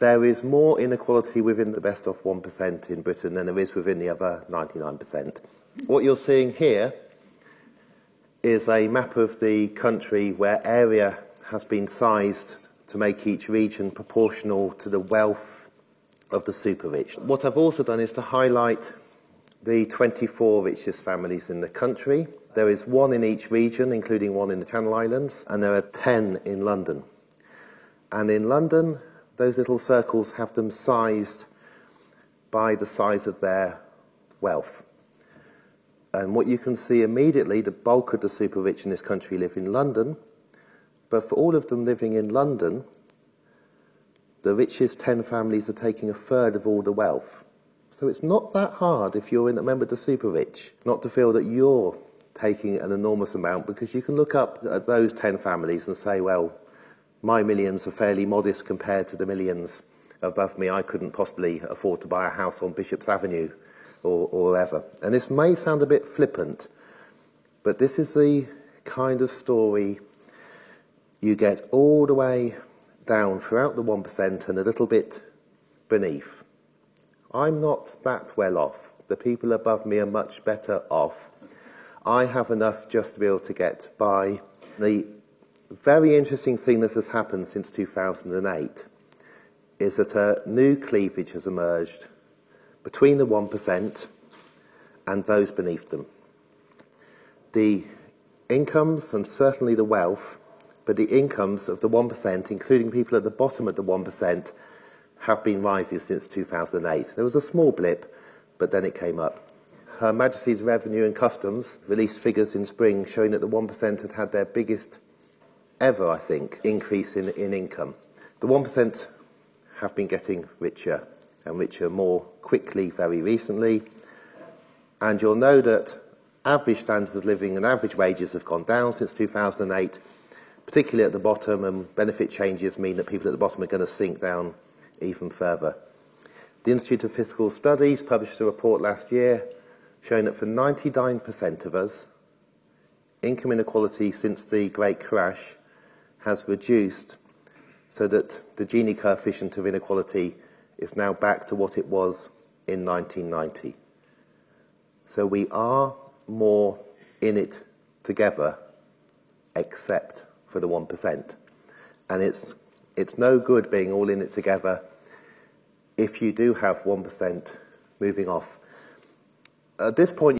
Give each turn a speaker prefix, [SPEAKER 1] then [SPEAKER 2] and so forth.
[SPEAKER 1] there is more inequality within the best of 1% in Britain than there is within the other 99%. What you're seeing here is a map of the country where area has been sized to make each region proportional to the wealth of the super rich. What I've also done is to highlight the 24 richest families in the country. There is one in each region, including one in the Channel Islands, and there are 10 in London. And in London, those little circles have them sized by the size of their wealth. And what you can see immediately, the bulk of the super rich in this country live in London, but for all of them living in London, the richest 10 families are taking a third of all the wealth. So it's not that hard if you're a member of the super rich not to feel that you're taking an enormous amount, because you can look up at those 10 families and say, well, my millions are fairly modest compared to the millions above me. I couldn't possibly afford to buy a house on Bishop's Avenue or wherever. And this may sound a bit flippant, but this is the kind of story you get all the way down throughout the 1% and a little bit beneath. I'm not that well off. The people above me are much better off. I have enough just to be able to get by. The very interesting thing that has happened since 2008 is that a new cleavage has emerged between the 1% and those beneath them. The incomes, and certainly the wealth, but the incomes of the 1%, including people at the bottom of the 1%, have been rising since 2008. There was a small blip, but then it came up. Her Majesty's Revenue and Customs released figures in spring showing that the 1% had had their biggest ever, I think, increase in income. The 1% have been getting richer and richer more quickly very recently, and you'll know that average standards of living and average wages have gone down since 2008, particularly at the bottom, and benefit changes mean that people at the bottom are going to sink down even further. The Institute of Fiscal Studies published a report last year showing that for 99% of us, income inequality since the Great Crash has reduced so that the Gini coefficient of inequality is now back to what it was in 1990. So we are more in it together, except for the 1%. And it's no good being all in it together if you do have 1% moving off. At this point,